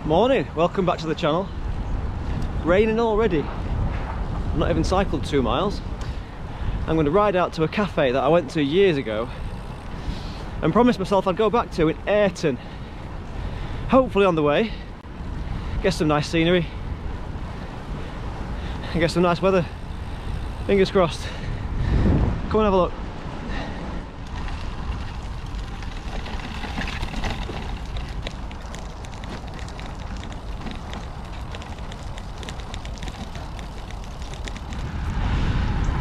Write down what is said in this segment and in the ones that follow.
Morning, welcome back to the channel. Raining already. I've not even cycled 2 miles. I'm going to ride out to a cafe that I went to years ago and promised myself I'd go back to in Airton. Hopefully on the way, get some nice scenery and get some nice weather. Fingers crossed. Come and have a look.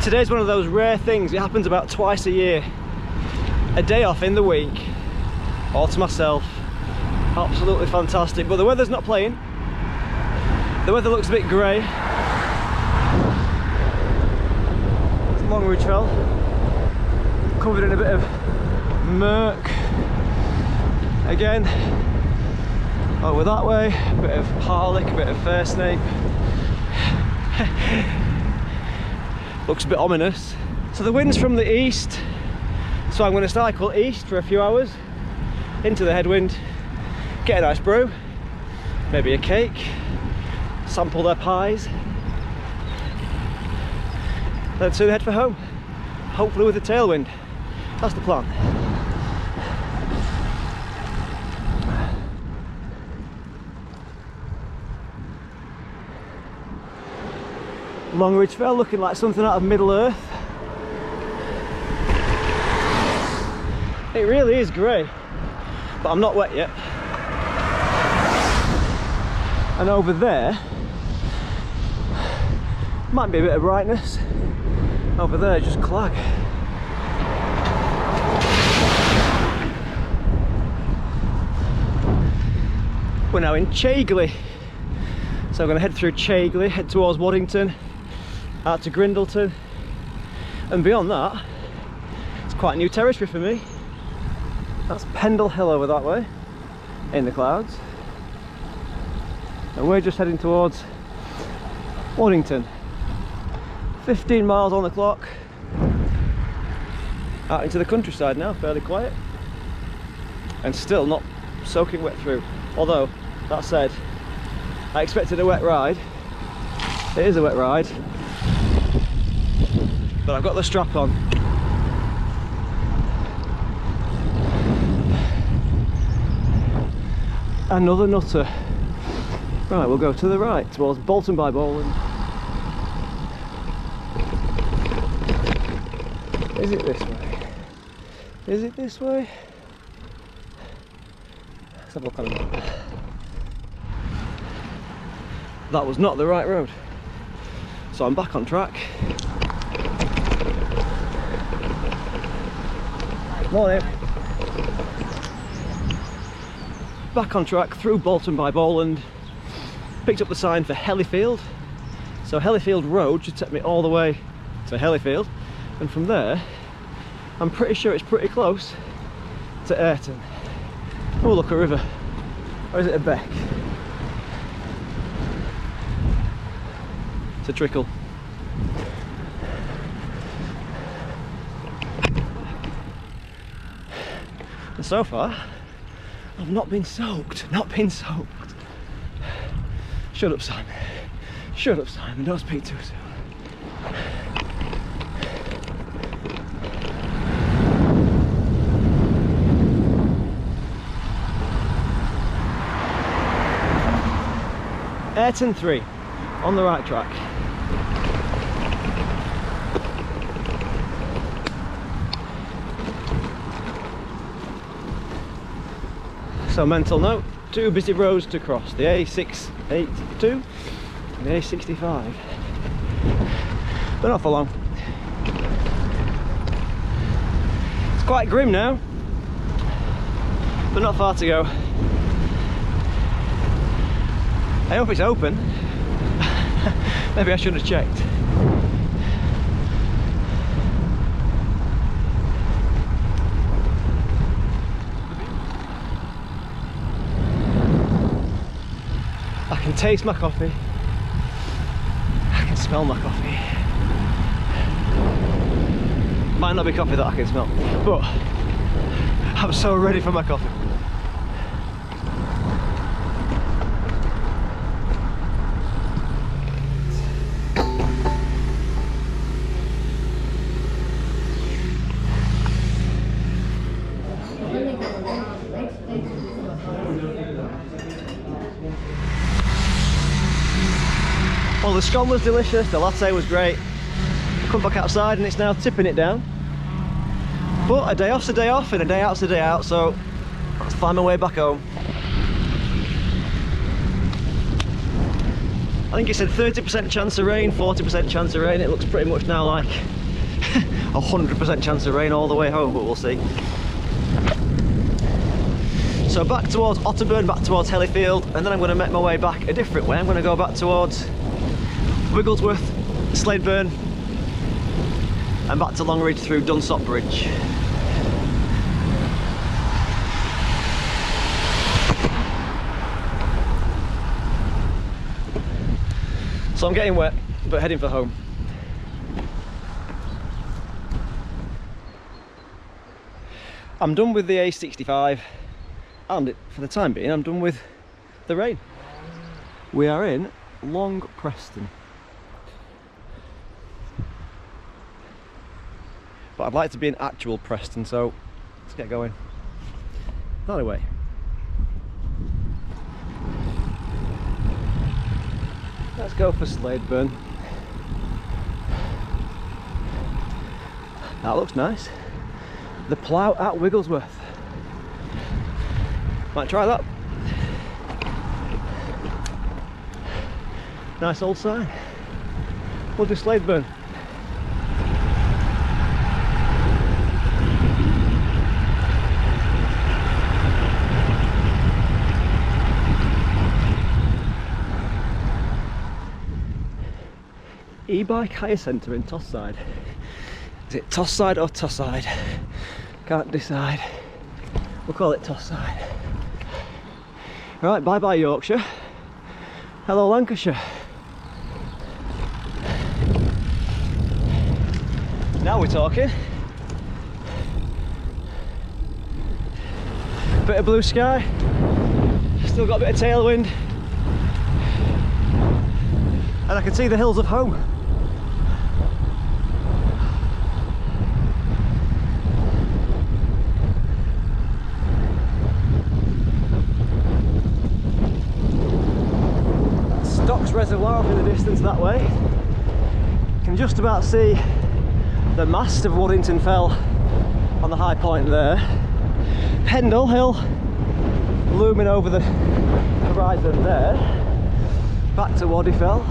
Today's one of those rare things, it happens about twice a year. A day off in the week, all to myself. Absolutely fantastic, but the weather's not playing. The weather looks a bit grey. It's Long Ridge Fell, covered in a bit of murk. Again, over that way, a bit of harlick, a bit of fair snape. Looks a bit ominous. So the wind's from the east, so I'm going to cycle east for a few hours into the headwind, get a nice brew, maybe a cake, sample their pies, then soon head for home, hopefully with a tailwind. That's the plan. Long Ridge Fell looking like something out of Middle Earth. It really is grey, but I'm not wet yet. And over there might be a bit of brightness. Over there just clag. We're now in Chagley, so I'm going to head through Chagley, head towards Waddington, out to Grindleton, and beyond that it's quite new territory for me. That's Pendle Hill over that way in the clouds, and we're just heading towards Waddington. 15 miles on the clock, out into the countryside now, fairly quiet and still not soaking wet through. Although that said, I expected a wet ride. It is a wet ride, but I've got the strap on. Another nutter. Right, we'll go to the right towards Bolton by Bowland. Is it this way? Is it this way? Let's have a look on the map. That was not the right road, so I'm back on track. Morning. Back on track through Bolton by Bowland. Picked up the sign for Hellifield, so Hellifield Road should take me all the way to Hellifield, and from there I'm pretty sure it's pretty close to Airton. Oh look, a river, or is it a beck? It's a trickle. And so far I've not been soaked, Shut up, Simon. Shut up, Simon. Don't speak too soon. Airton 3, on the right track. So mental note, 2 busy roads to cross, the A682 and the A65. But not for long. It's quite grim now, but not far to go. I hope it's open. Maybe I should have checked. I can taste my coffee. I can smell my coffee. Might not be coffee that I can smell, but I'm so ready for my coffee. Well, the scone was delicious, the latte was great. Come back outside and it's now tipping it down. But a day off's a day off and a day out's a day out, so let's find my way back home. I think it said 30% chance of rain, 40% chance of rain. It looks pretty much now like 100% chance of rain all the way home, but we'll see. So back towards Otterburn, back towards Hellifield, and then I'm going to make my way back a different way. I'm going to go back towards Wigglesworth, Sladeburn, and back to Longridge through Dunsop Bridge. So I'm getting wet, but heading for home. I'm done with the A65, and for the time being, I'm done with the rain. We are in Long Preston. But I'd like to be in actual Preston, so let's get going. That away. Let's go for Sladeburn. That looks nice. The plough at Wigglesworth. Might try that. Nice old sign. We'll do Sladeburn. E-bike hire centre in Tosside. Is it Tosside or Tosside? Can't decide. We'll call it Tosside. Right, bye bye Yorkshire. Hello Lancashire. Now we're talking. Bit of blue sky. Still got a bit of tailwind. And I can see the hills of home. Reservoir off in the distance that way. You can just about see the mast of Waddington Fell on the high point there. Pendle Hill looming over the horizon there. Back to Waddy Fell.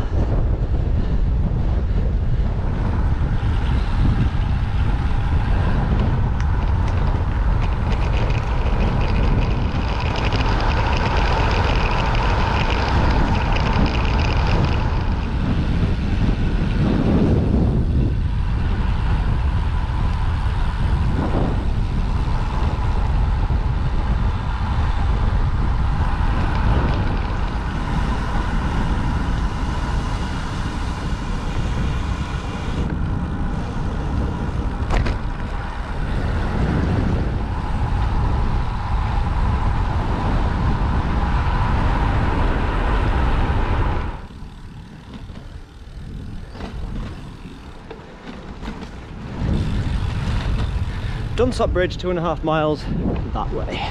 Dunsop Bridge, 2.5 miles that way.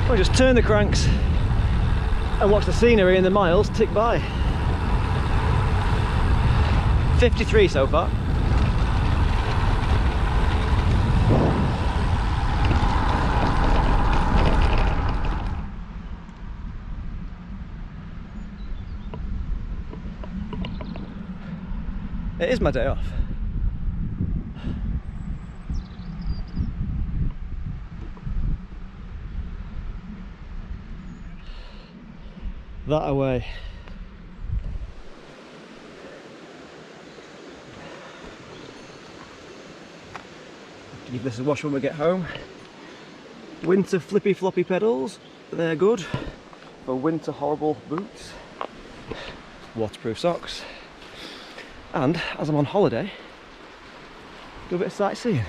We'll just turn the cranks and watch the scenery and the miles tick by. 53 so far. It is my day off. That away. Give this a wash when we get home. Winter flippy floppy pedals, they're good for winter horrible boots. Waterproof socks. And as I'm on holiday, do a bit of sightseeing.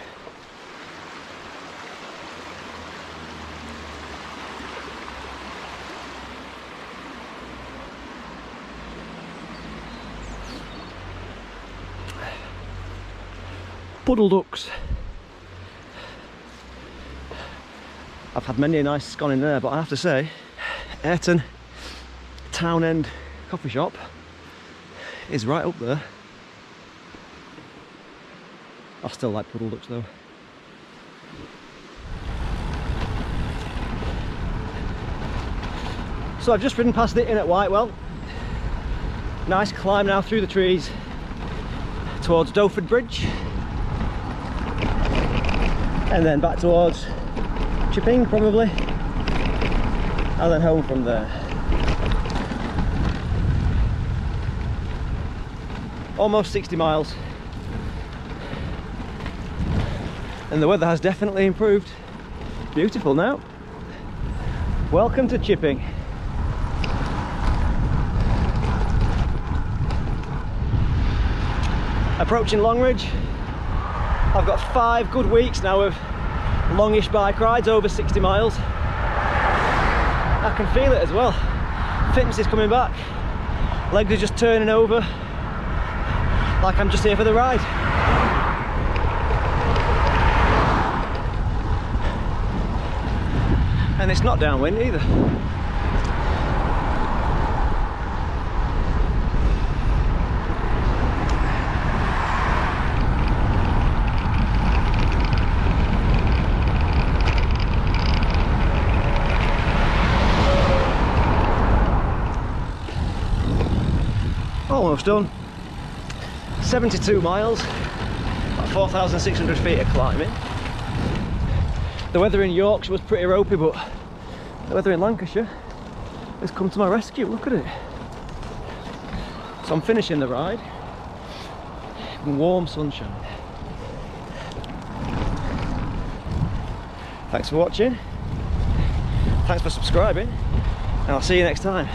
Puddle ducks. I've had many a nice scone in there, but I have to say, Airton Town End coffee shop is right up there. I still like Puddle Ducks though. So I've just ridden past the inn at Whitewell. Nice climb now through the trees towards Doeford Bridge. And then back towards Chipping probably. And then home from there. Almost 60 miles. And the weather has definitely improved. Beautiful now. Welcome to Chipping. Approaching Longridge. I've got 5 good weeks now of longish bike rides over 60 miles. I can feel it as well. Fitness is coming back. Legs are just turning over like I'm just here for the ride. And it's not downwind either. Almost done. 72 miles, about 4,600 feet of climbing. The weather in Yorkshire was pretty ropey, but the weather in Lancashire has come to my rescue. Look at it. So I'm finishing the ride in warm sunshine. Thanks for watching. Thanks for subscribing, and I'll see you next time.